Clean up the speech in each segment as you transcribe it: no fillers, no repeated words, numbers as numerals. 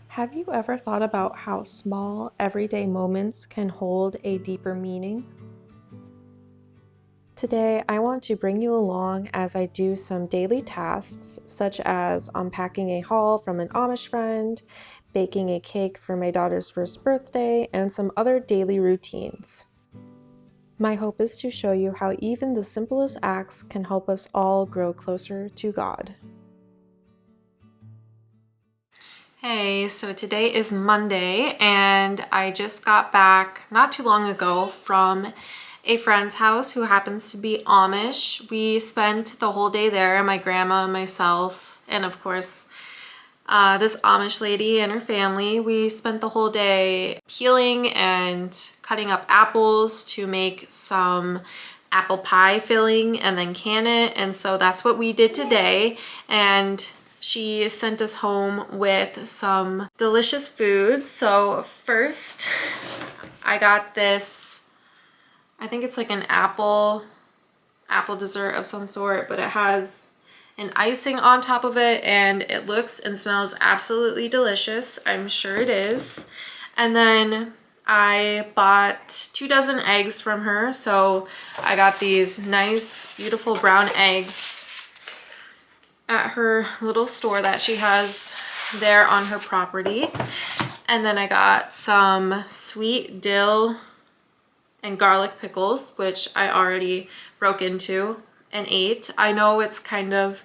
Have you ever thought about how small, everyday moments can hold a deeper meaning? Today, I want to bring you along as I do some daily tasks, such as unpacking a haul from an Amish friend, baking a cake for my daughter's first birthday, and some other daily routines. My hope is to show you how even the simplest acts can help us all grow closer to God. Hey, so today is Monday and I just got back not too long ago from a friend's house who happens to be Amish. We spent the whole day there, my grandma, myself, and of course this Amish lady and her family. We spent the whole day peeling and cutting up apples to make some apple pie filling and then can it, and so that's what we did today. And she sent us home with some delicious food. So first, I got this, I think it's like an apple dessert of some sort, but it has an icing on top of it and it looks and smells absolutely delicious. I'm sure it is. And then I bought 24 eggs from her. So I got these nice, beautiful brown eggs at her little store that she has there on her property. And then I got some sweet dill and garlic pickles, which I already broke into and ate. I know it's kind of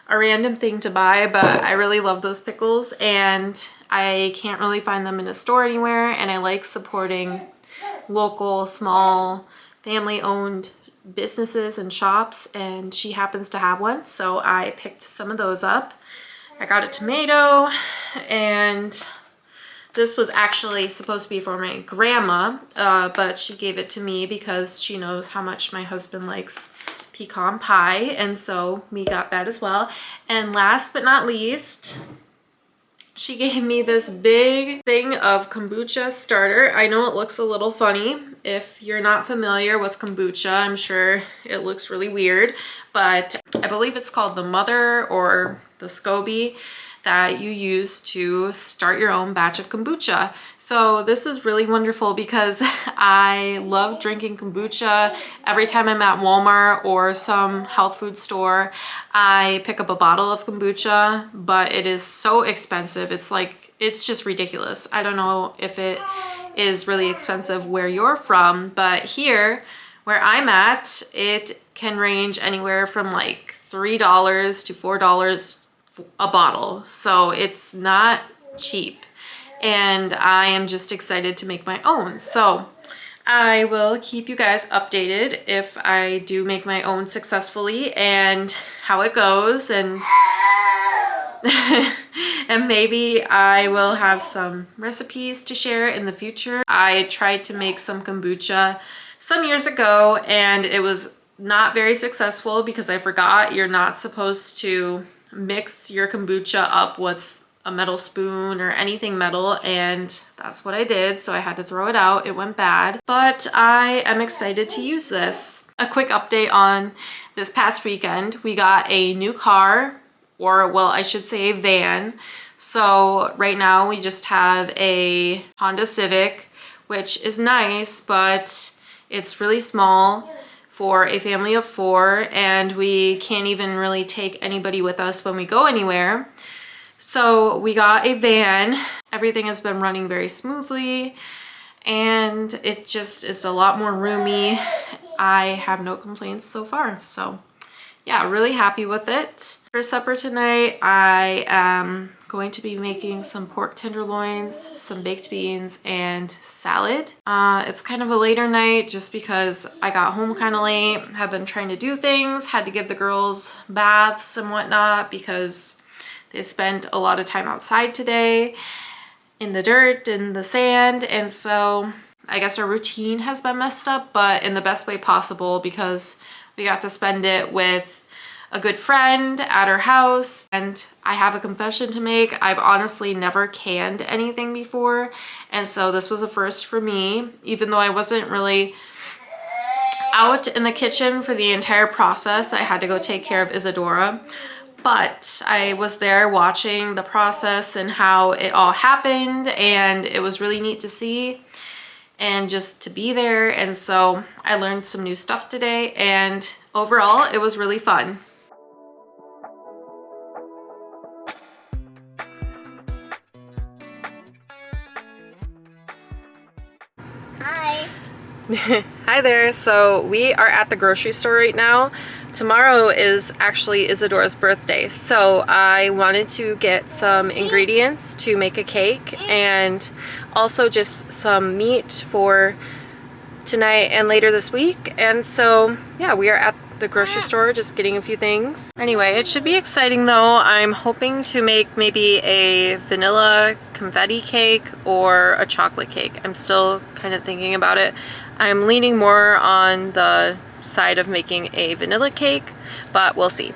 a random thing to buy, but I really love those pickles and I can't really find them in a store anywhere, and I like supporting local, small, family-owned businesses and shops, and she happens to have one, so I picked some of those up. I got a tomato, and this was actually supposed to be for my grandma, but she gave it to me because she knows how much my husband likes pecan pie, and so we got that as well. And last but not least, she gave me this big thing of kombucha starter. I know it looks a little funny. If you're not familiar with kombucha, I'm sure it looks really weird, but I believe it's called the mother or the SCOBY that you use to start your own batch of kombucha. So this is really wonderful because I love drinking kombucha. Every time I'm at Walmart or some health food store, I pick up a bottle of kombucha, but it is so expensive. It's just ridiculous. I don't know if it is really expensive where you're from, but here where I'm at, it can range anywhere from like $3 to $4 a bottle. So it's not cheap, and I am just excited to make my own. So I will keep you guys updated if I do make my own successfully and how it goes, and and maybe I will have some recipes to share in the future. I tried to make some kombucha some years ago and it was not very successful because I forgot you're not supposed to mix your kombucha up with a metal spoon or anything metal, and that's what I did, so I had to throw it out. It went bad, but I am excited to use this. A quick update on this past weekend. We got a new car, or well, I should say a van. So right now we just have a Honda Civic, which is nice, but it's really small for a family of 4, and we can't even really take anybody with us when we go anywhere. So we got a van. Everything has been running very smoothly and it just is a lot more roomy. I have no complaints so far. So yeah, really happy with it. For supper tonight, I am going to be making some pork tenderloins, some baked beans, and salad. It's kind of a later night just because I got home kind of late, have been trying to do things, had to give the girls baths and whatnot because they spent a lot of time outside today in the dirt and the sand, and so I guess our routine has been messed up, but in the best way possible because we got to spend it with a good friend at her house. And I have a confession to make. I've honestly never canned anything before, and so this was a first for me, even though I wasn't really out in the kitchen for the entire process. I had to go take care of Isadora, But I was there watching the process and how it all happened, and it was really neat to see and just to be there. And so I learned some new stuff today, and overall it was really fun. Hi. Hi there. So we are at the grocery store right now. Tomorrow is actually Isadora's birthday, so I wanted to get some ingredients to make a cake and also just some meat for tonight and later this week. And so yeah, we are at the grocery store just getting a few things. Anyway, it should be exciting though. I'm hoping to make maybe a vanilla confetti cake or a chocolate cake. I'm still kind of thinking about it. I'm leaning more on the side of making a vanilla cake, but we'll see.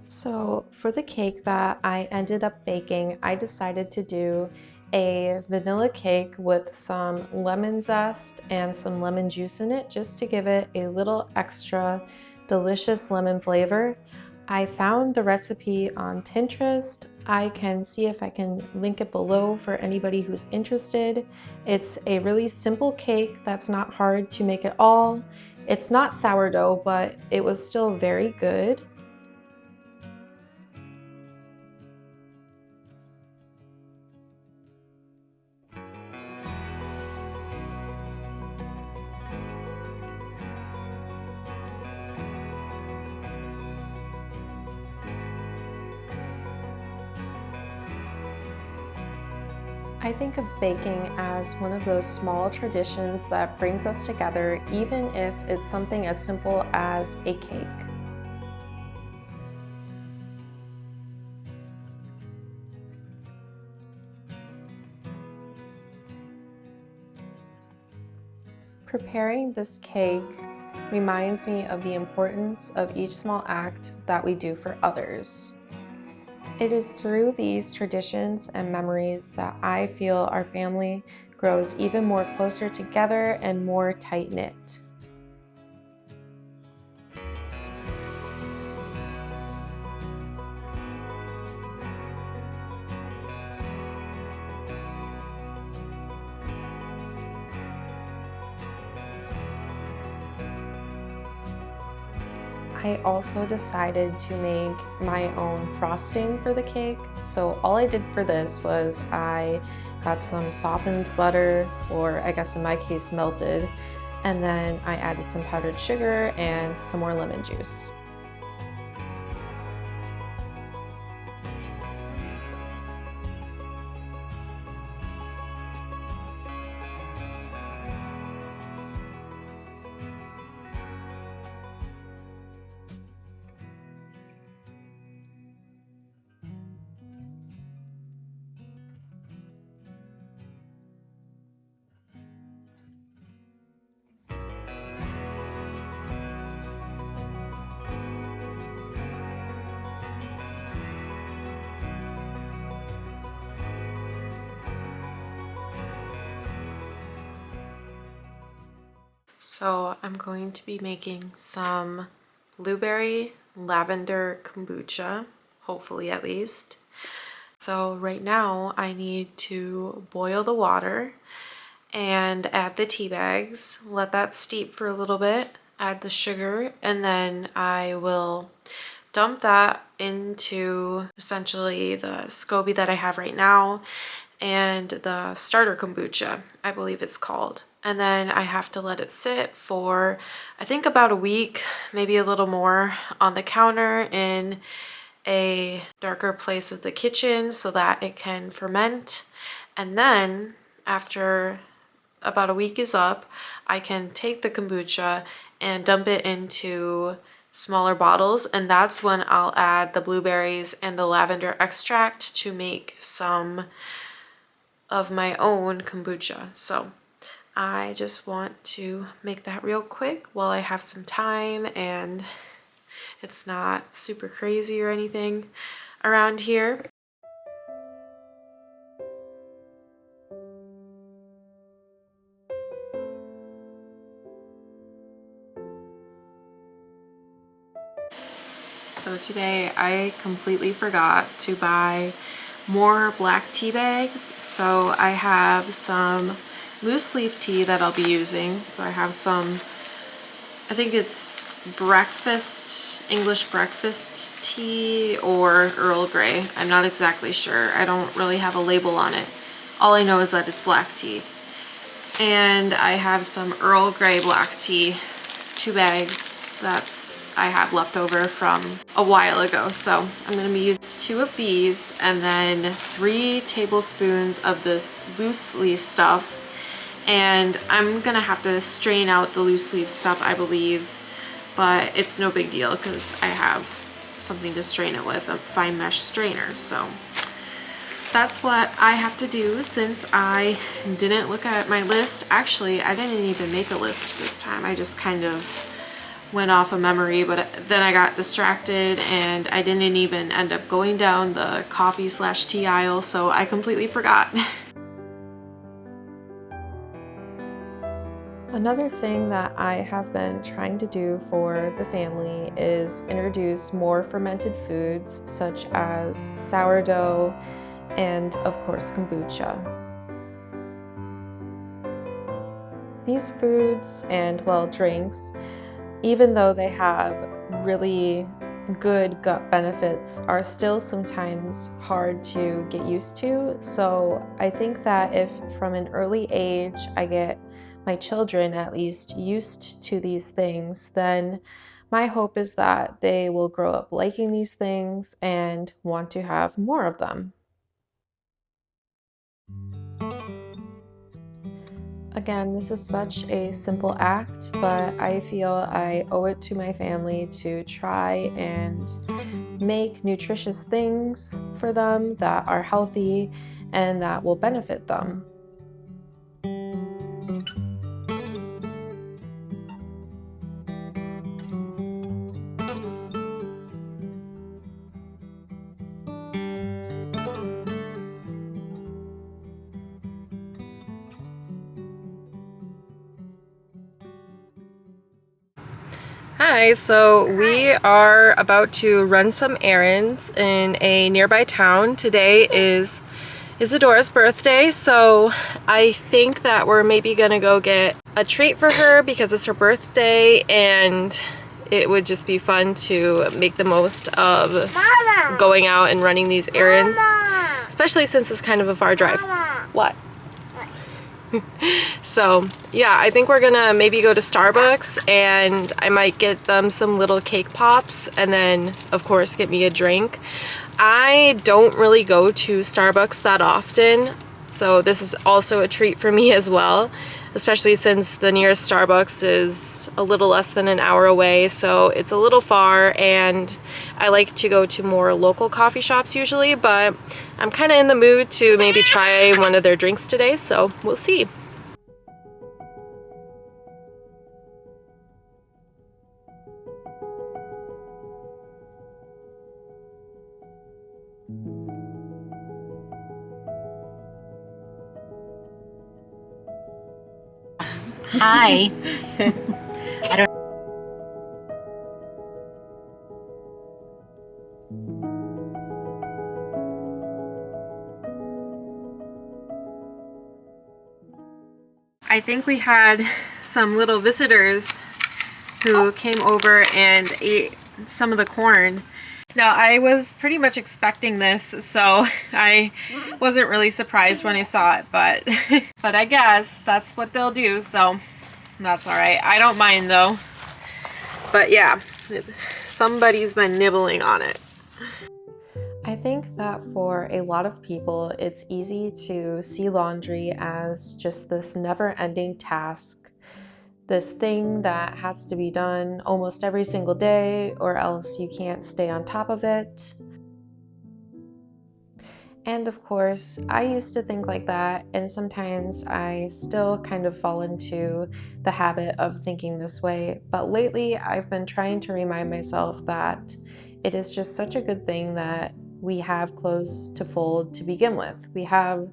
So for the cake that I ended up baking, I decided to do a vanilla cake with some lemon zest and some lemon juice in it, just to give it a little extra delicious lemon flavor. I found the recipe on Pinterest. I can see if I can link it below for anybody who's interested. It's a really simple cake that's not hard to make at all. It's not sourdough, but it was still very good. I think of baking as one of those small traditions that brings us together, even if it's something as simple as a cake. Preparing this cake reminds me of the importance of each small act that we do for others. It is through these traditions and memories that I feel our family grows even more closer together and more tight-knit. I also decided to make my own frosting for the cake. So all I did for this was I got some softened butter, or I guess in my case melted, and then I added some powdered sugar and some more lemon juice. So I'm going to be making some blueberry lavender kombucha, hopefully at least. So right now I need to boil the water and add the tea bags, let that steep for a little bit, add the sugar, and then I will dump that into essentially the SCOBY that I have right now and the starter kombucha, I believe it's called. And then I have to let it sit for, I think, about a week, maybe a little more, on the counter in a darker place of the kitchen so that it can ferment. And then after about a week is up, I can take the kombucha and dump it into smaller bottles, and that's when I'll add the blueberries and the lavender extract to make some of my own kombucha. So I just want to make that real quick while I have some time and it's not super crazy or anything around here. So today I completely forgot to buy more black tea bags. So I have some loose leaf tea that I'll be using. So I have some, I think it's English breakfast tea or Earl Grey. I'm not exactly sure. I don't really have a label on it. All I know is that it's black tea. And I have some Earl Grey black tea, 2 bags I have left over from a while ago. So I'm gonna be using 2 of these and then 3 tablespoons of this loose leaf stuff. And I'm gonna have to strain out the loose leaf stuff, I believe, but it's no big deal because I have something to strain it with, a fine mesh strainer. So that's what I have to do since I didn't look at my list. Actually, I didn't even make a list this time. I just kind of went off of memory, but then I got distracted and I didn't even end up going down the coffee/tea aisle, so I completely forgot. Another thing that I have been trying to do for the family is introduce more fermented foods such as sourdough and, of course, kombucha. These foods and, well, drinks, even though they have really good gut benefits, are still sometimes hard to get used to. So I think that if from an early age I get my children at least used to these things, then my hope is that they will grow up liking these things and want to have more of them. Again, this is such a simple act, but I feel I owe it to my family to try and make nutritious things for them that are healthy and that will benefit them. Hi, so we are about to run some errands in a nearby town. Today is Isadora's birthday, so I think that we're maybe gonna go get a treat for her because it's her birthday, and it would just be fun to make the most of Mama! going out and running these errands, Mama! especially since it's kind of a far drive. Mama! What? So yeah, I think we're gonna maybe go to Starbucks and I might get them some little cake pops and then of course get me a drink. I don't really go to Starbucks that often, so this is also a treat for me as well, especially since the nearest Starbucks is a little less than an hour away, so it's a little far, and I like to go to more local coffee shops usually, but I'm kind of in the mood to maybe try one of their drinks today, so we'll see. Hi. I think we had some little visitors who came over and ate some of the corn. Now, I was pretty much expecting this, so I wasn't really surprised when I saw it, but but I guess that's what they'll do, so that's all right. I don't mind though. But yeah, somebody's been nibbling on it. I think that for a lot of people, it's easy to see laundry as just this never-ending task, this thing that has to be done almost every single day, or else you can't stay on top of it. And of course, I used to think like that, and sometimes I still kind of fall into the habit of thinking this way. But lately, I've been trying to remind myself that it is just such a good thing that we have clothes to fold to begin with. We have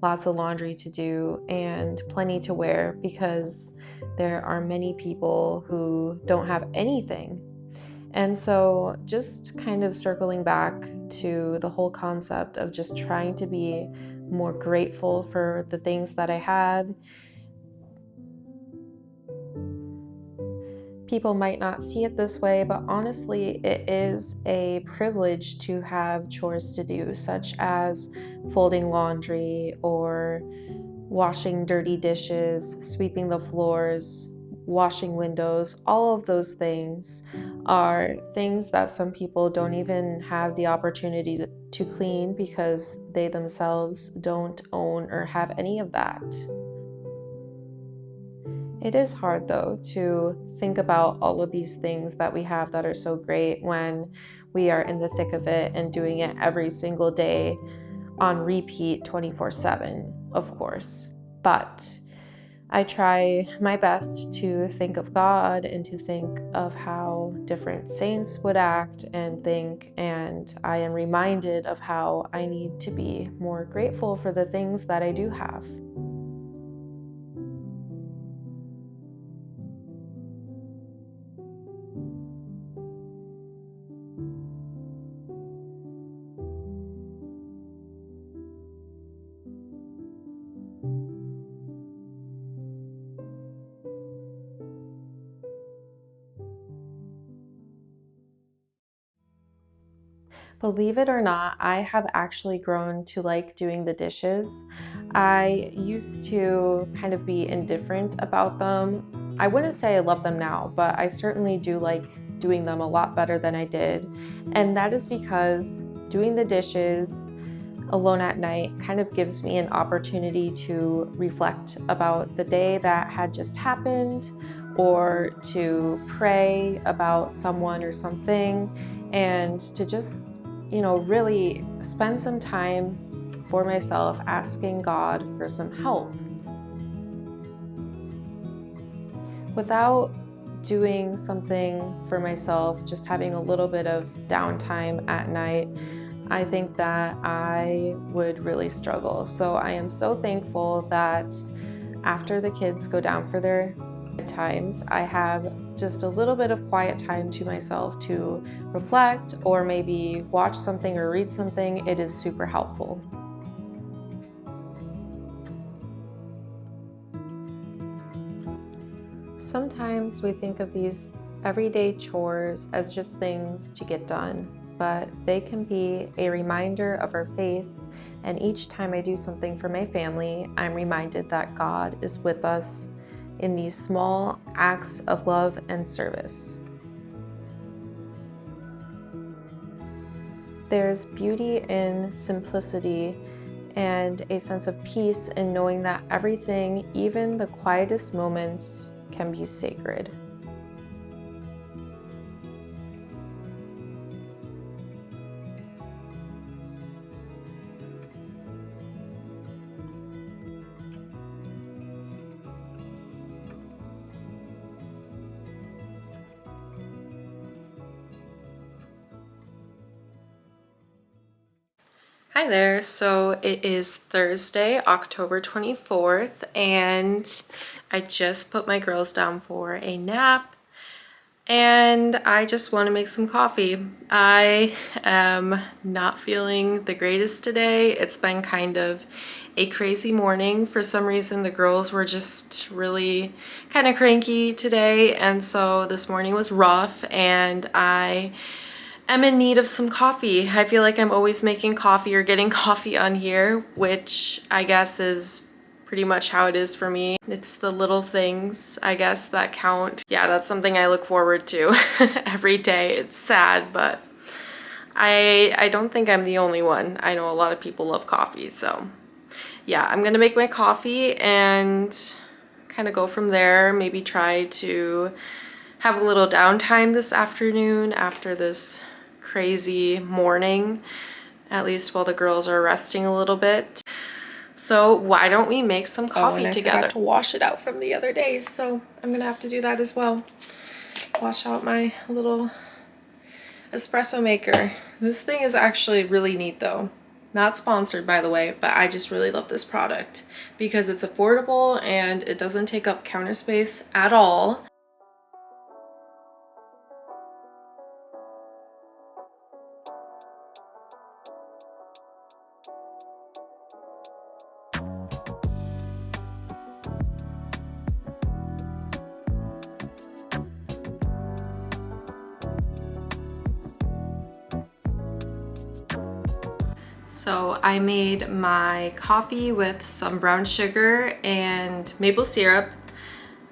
lots of laundry to do and plenty to wear because there are many people who don't have anything. And so just kind of circling back to the whole concept of just trying to be more grateful for the things that I had. People might not see it this way, but honestly, it is a privilege to have chores to do, such as folding laundry or washing dirty dishes, sweeping the floors, washing windows. All of those things are things that some people don't even have the opportunity to clean because they themselves don't own or have any of that. It is hard though to think about all of these things that we have that are so great when we are in the thick of it and doing it every single day on repeat 24/7, of course. But I try my best to think of God and to think of how different saints would act and think, and I am reminded of how I need to be more grateful for the things that I do have. Believe it or not, I have actually grown to like doing the dishes. I used to kind of be indifferent about them. I wouldn't say I love them now, but I certainly do like doing them a lot better than I did. And that is because doing the dishes alone at night kind of gives me an opportunity to reflect about the day that had just happened or to pray about someone or something and to just, really spend some time for myself asking God for some help. Without doing something for myself, just having a little bit of downtime at night, I think that I would really struggle. So I am so thankful that after the kids go down for their times, I have just a little bit of quiet time to myself to reflect or maybe watch something or read something. It is super helpful. Sometimes we think of these everyday chores as just things to get done, but they can be a reminder of our faith. And each time I do something for my family, I'm reminded that God is with us in these small acts of love and service. There's beauty in simplicity and a sense of peace in knowing that everything, even the quietest moments, can be sacred. Hi there. So it is Thursday, October 24th, and I just put my girls down for a nap and I just want to make some coffee. I am not feeling the greatest today. It's been kind of a crazy morning. For some reason, the girls were just really kind of cranky today, and so this morning was rough and I'm in need of some coffee. I feel like I'm always making coffee or getting coffee on here, which I guess is pretty much how it is for me. It's the little things, I guess, that count. Yeah, that's something I look forward to every day. It's sad, but I don't think I'm the only one. I know a lot of people love coffee, so yeah, I'm gonna make my coffee and kind of go from there. Maybe try to have a little downtime this afternoon after this crazy morning, at least while the girls are resting a little bit. So why don't we make some coffee together? I forgot to wash it out from the other day, so I'm gonna have to do that as well. Wash out my little espresso maker. This thing is actually really neat though. Not sponsored, by the way, but I just really love this product because it's affordable and it doesn't take up counter space at all. So I made my coffee with some brown sugar and maple syrup.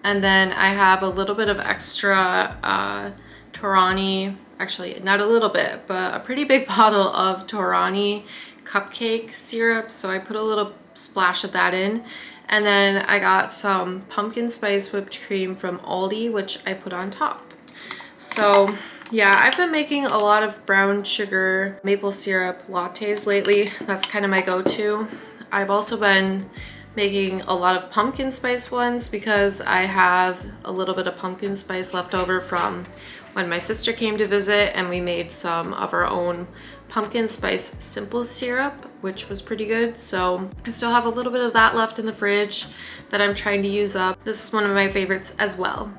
And then I have a little bit of extra Torani, actually not a little bit, but a pretty big bottle of Torani cupcake syrup. So I put a little splash of that in. And then I got some pumpkin spice whipped cream from Aldi, which I put on top. So yeah, I've been making a lot of brown sugar maple syrup lattes lately. That's kind of my go-to. I've also been making a lot of pumpkin spice ones because I have a little bit of pumpkin spice left over from when my sister came to visit, and we made some of our own pumpkin spice simple syrup, which was pretty good. So I still have a little bit of that left in the fridge that I'm trying to use up. This is one of my favorites as well.